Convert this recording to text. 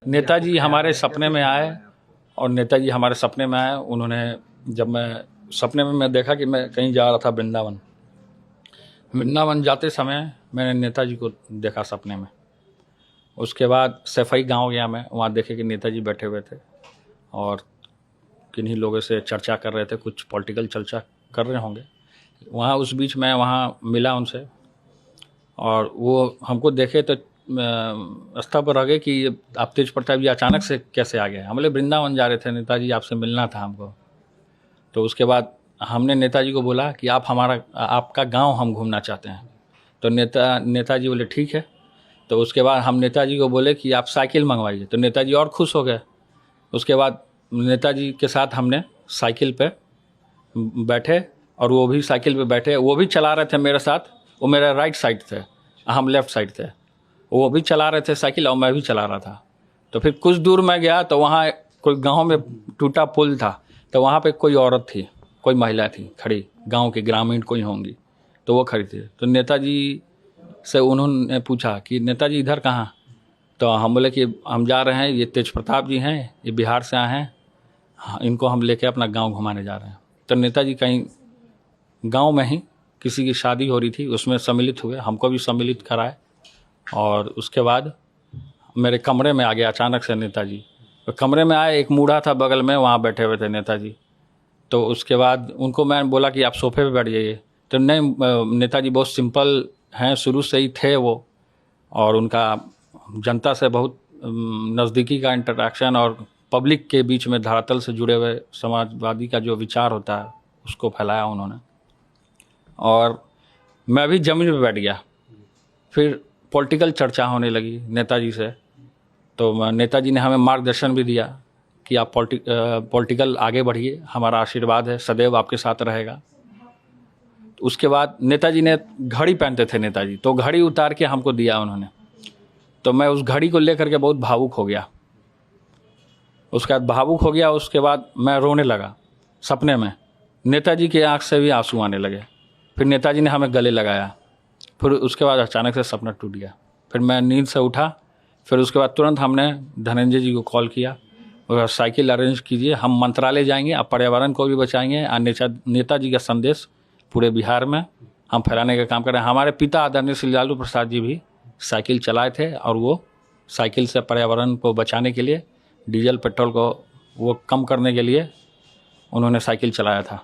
नेताजी हमारे सपने में आए और नेताजी हमारे सपने में आए। उन्होंने जब मैं सपने में मैं देखा कि मैं कहीं जा रहा था वृंदावन जाते समय मैंने नेताजी को देखा सपने में। उसके बाद सफाई गांव गया मैं, वहाँ देखे कि नेताजी बैठे हुए थे और किन्हीं लोगों से चर्चा कर रहे थे, कुछ पॉलिटिकल चर्चा कर रहे होंगे। वहाँ उस बीच मैं वहाँ मिला उनसे और वो हमको देखे तो अवस्था पर रह गए कि आप तेज प्रताप जी अचानक से कैसे आ गए। हम बोले वृंदावन जा रहे थे नेताजी, आपसे मिलना था हमको। तो उसके बाद हमने नेताजी को बोला कि आपका गांव हम घूमना चाहते हैं। तो नेताजी बोले ठीक है। तो उसके बाद हम नेताजी को बोले कि आप साइकिल मंगवाइए, तो नेताजी और खुश हो गए। उसके बाद नेताजी के साथ हमने साइकिल पे बैठे और वो भी साइकिल पे बैठे। वो भी चला रहे थे मेरे साथ, वो मेरा राइट साइड थे, हम लेफ़्ट साइड थे। वो भी चला रहे थे साइकिल और मैं भी चला रहा था। तो फिर कुछ दूर मैं गया तो वहाँ कोई गांव में टूटा पुल था, तो वहाँ पे कोई औरत थी, कोई महिला थी खड़ी, गांव के ग्रामीण कोई होंगी, तो वो खड़ी थी। तो नेताजी से उन्होंने पूछा कि नेताजी इधर कहाँ। तो हम बोले कि हम जा रहे हैं, ये तेज प्रताप जी हैं, ये बिहार से आए हैं, इनको हम लेके अपना गांव घुमाने जा रहे हैं। तो नेताजी कहीं गांव में ही किसी की शादी हो रही थी, उसमें सम्मिलित हुए, हमको भी सम्मिलित कराए। और उसके बाद मेरे कमरे में आ गया अचानक से नेताजी। तो कमरे में आए, एक बूढ़ा था बगल में, वहाँ बैठे हुए थे नेताजी। तो उसके बाद उनको मैं बोला कि आप सोफे पे बैठ जाइए। तो नहीं, नेताजी बहुत सिंपल हैं, शुरू से ही थे वो, और उनका जनता से बहुत नज़दीकी का इंटरेक्शन और पब्लिक के बीच में धरातल से जुड़े हुए समाजवादी का जो विचार होता है उसको फैलाया उन्होंने। और मैं भी ज़मीन पे बैठ गया। फिर पॉलिटिकल चर्चा होने लगी नेताजी से। तो नेताजी ने हमें मार्गदर्शन भी दिया कि आप पॉलिटिकल आगे बढ़िए, हमारा आशीर्वाद है, सदैव आपके साथ रहेगा। उसके बाद नेताजी ने घड़ी पहनते थे नेताजी, तो घड़ी उतार के हमको दिया उन्होंने। तो मैं उस घड़ी को लेकर के बहुत भावुक हो गया। उसके बाद भावुक हो गया, उसके बाद मैं रोने लगा सपने में। नेताजी के आँख से भी आंसू आने लगे। फिर नेताजी ने हमें गले लगाया। फिर उसके बाद अचानक से सपना टूट गया। फिर मैं नींद से उठा। फिर उसके बाद तुरंत हमने धनंजय जी को कॉल किया और साइकिल अरेंज कीजिए, हम मंत्रालय जाएंगे, आप पर्यावरण को भी बचाएंगे और नेताजी का संदेश पूरे बिहार में हम फैलाने का काम करें। हमारे पिता आदरणीय श्री लालू प्रसाद जी भी साइकिल चलाए थे और वो साइकिल से पर्यावरण को बचाने के लिए, डीजल पेट्रोल को वो कम करने के लिए उन्होंने साइकिल चलाया था।